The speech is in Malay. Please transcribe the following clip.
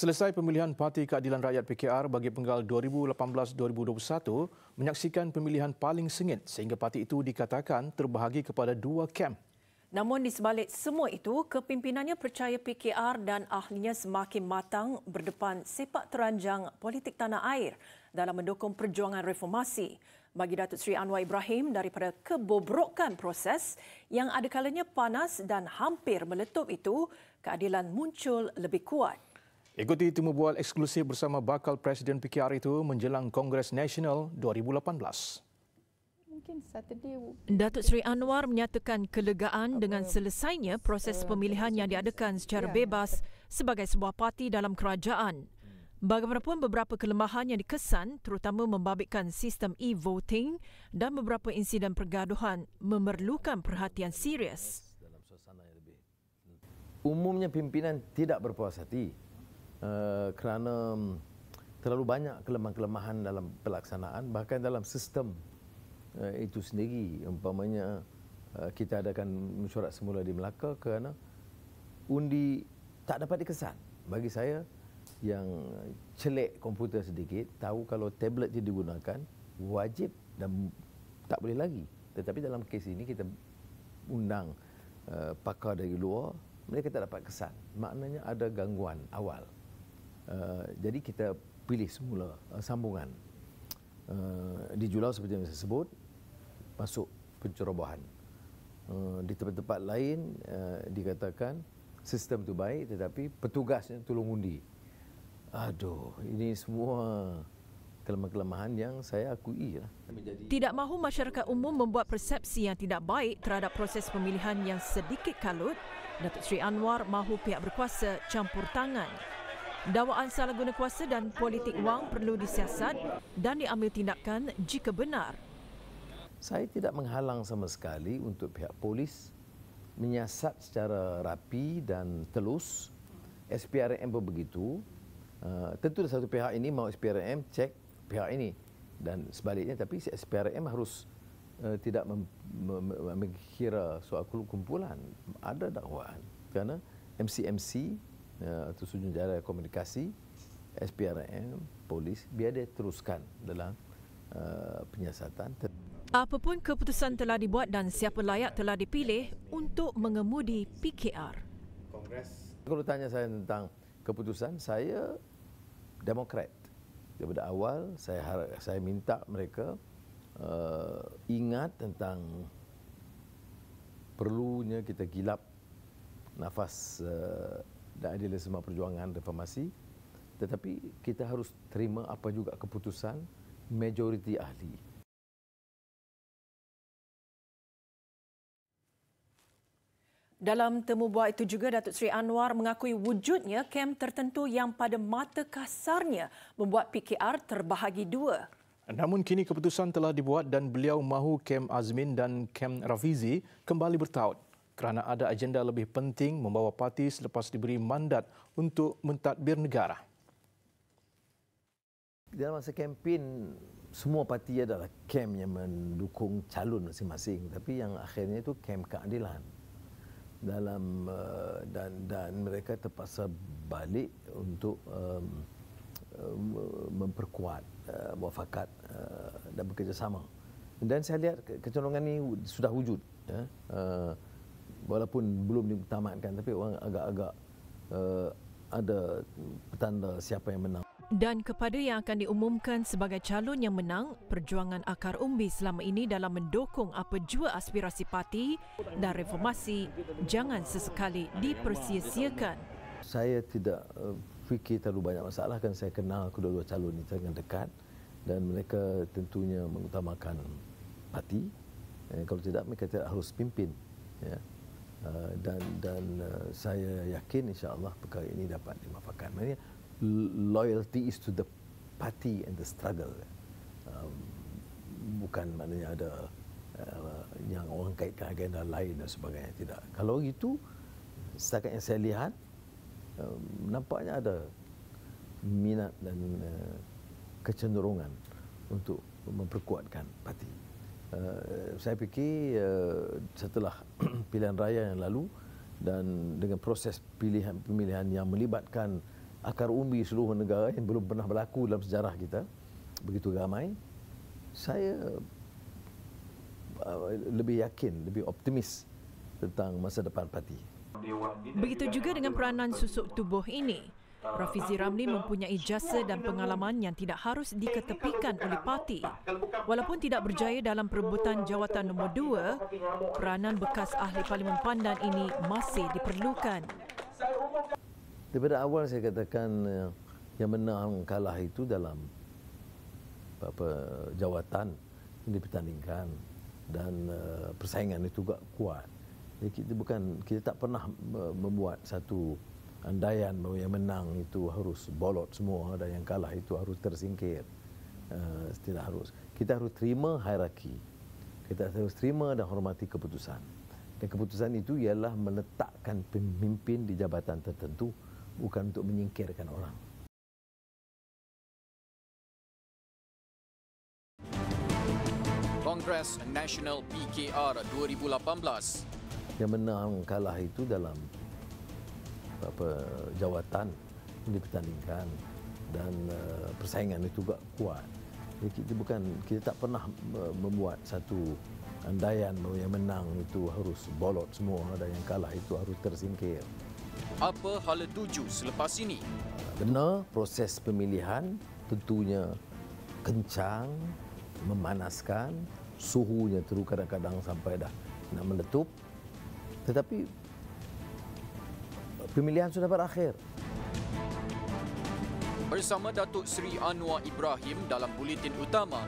Selesai pemilihan Parti Keadilan Rakyat PKR bagi penggal 2018-2021 menyaksikan pemilihan paling sengit sehingga parti itu dikatakan terbahagi kepada dua kem. Namun di sebalik semua itu, kepimpinannya percaya PKR dan ahlinya semakin matang berdepan sepak teranjang politik tanah air dalam mendukung perjuangan reformasi. Bagi Datuk Seri Anwar Ibrahim, daripada kebobrokan proses yang ada kalanya panas dan hampir meletup itu, keadilan muncul lebih kuat. Ikuti temu bual eksklusif bersama bakal Presiden PKR itu menjelang Kongres Nasional 2018. Datuk Seri Anwar menyatakan kelegaan dengan selesainya proses pemilihan yang diadakan secara bebas sebagai sebuah parti dalam kerajaan. Bagaimanapun beberapa kelemahan yang dikesan terutama membabitkan sistem e-voting dan beberapa insiden pergaduhan memerlukan perhatian serius. Umumnya pimpinan tidak berpuas hati kerana terlalu banyak kelemahan-kelemahan dalam pelaksanaan, bahkan dalam sistem itu sendiri. Umpamanya kita adakan mesyuarat semula di Melaka kerana undi tak dapat dikesan. Bagi saya yang celik komputer sedikit, tahu kalau tablet je digunakan wajib dan tak boleh lagi. Tetapi dalam kes ini kita undang pakar dari luar, mereka tak dapat kesan. Maknanya ada gangguan awal. Jadi kita pilih semula sambungan. Di Julau seperti yang saya sebut, masuk pencerobohan. Di tempat-tempat lain dikatakan sistem itu baik tetapi petugasnya tolong undi. Aduh, ini semua kelemahan-kelemahan yang saya akui. Tidak mahu masyarakat umum membuat persepsi yang tidak baik terhadap proses pemilihan yang sedikit kalut, Datuk Seri Anwar mahu pihak berkuasa campur tangan. Dakwaan salah guna kuasa dan politik wang perlu disiasat dan diambil tindakan jika benar. Saya tidak menghalang sama sekali untuk pihak polis menyiasat secara rapi dan telus. SPRM pun begitu. Tentu satu pihak ini mau SPRM cek pihak ini dan sebaliknya, tapi SPRM harus tidak mengira soal kumpulan. Ada dakwaan kerana MC atau Sujunjara Komunikasi, SPRM, polis biar dia teruskan dalam penyiasatan. Apapun keputusan telah dibuat dan siapa layak telah dipilih untuk mengemudi PKR. Kalau tanya saya tentang keputusan, saya Demokrat. Daripada awal saya minta mereka ingat tentang perlunya kita gilap nafas dan idealisme perjuangan reformasi, tetapi kita harus terima apa juga keputusan majoriti ahli. Dalam temu bual itu juga, Datuk Seri Anwar mengakui wujudnya kem tertentu yang pada mata kasarnya membuat PKR terbahagi dua. Namun kini keputusan telah dibuat dan beliau mahu kem Azmin dan kem Rafizi kembali bertaut kerana ada agenda lebih penting membawa parti selepas diberi mandat untuk mentadbir negara. Dalam masa kempen, semua parti adalah kem yang mendukung calon masing-masing, tapi yang akhirnya itu kem keadilan. Dan mereka terpaksa balik untuk memperkuat muafakat dan bekerjasama. Dan saya lihat kecenderungan ini sudah wujud, ya. Walaupun belum ditamatkan, tapi orang agak-agak ada petanda siapa yang menang. Dan kepada yang akan diumumkan sebagai calon yang menang, perjuangan akar umbi selama ini dalam mendukung apa jua aspirasi parti dan reformasi jangan sesekali dipersia-siakan. Saya tidak fikir terlalu banyak masalah, kan saya kenal kedua-dua calon ini dengan dekat dan mereka tentunya mengutamakan parti. Kalau tidak, mereka tidak harus pimpin. Ya. Dan saya yakin insya-Allah perkara ini dapat dimuafakan. Maksudnya loyalty is to the party and the struggle. Bukan maknanya ada yang orang kaitkan agenda lain dan sebagainya. Tidak. Kalau itu, setakat yang saya lihat, nampaknya ada minat dan kecenderungan untuk memperkuatkan parti. Saya fikir setelah pilihan raya yang lalu dan dengan proses pemilihan yang melibatkan akar umbi seluruh negara yang belum pernah berlaku dalam sejarah kita, begitu ramai, saya lebih yakin, lebih optimis tentang masa depan parti. Begitu juga dengan peranan susuk tubuh ini. Rafizi Ramli mempunyai jasa dan pengalaman yang tidak harus diketepikan oleh parti. Walaupun tidak berjaya dalam perebutan jawatan nombor 2, peranan bekas ahli Parlimen Pandan ini masih diperlukan. Daripada awal saya katakan yang menang kalah itu dalam jawatan yang dipertandingkan dan persaingan itu juga kuat. Jadi kita tak pernah membuat satu andaian bahawa yang menang itu harus bolot semua dan yang kalah itu harus tersingkir. Tidak harus. Kita harus terima hierarki. Kita harus terima dan hormati keputusan. Dan keputusan itu ialah meletakkan pemimpin di jabatan tertentu, bukan untuk menyingkirkan orang. Kongres Nasional PKR 2018. Yang menang kalah itu dalam jawatan yang dipertandingkan dan persaingan itu juga kuat. Jadi kita tak pernah membuat satu andaian bahawa yang menang itu harus bolot semua dan yang kalah itu harus tersingkir. Apa hala tuju selepas ini? Benar, proses pemilihan tentunya kencang, memanaskan, suhunya terus kadang-kadang sampai dah nak meletup. Tetapi pemilihan sudah berakhir. Bersama Datuk Seri Anwar Ibrahim dalam Buletin Utama,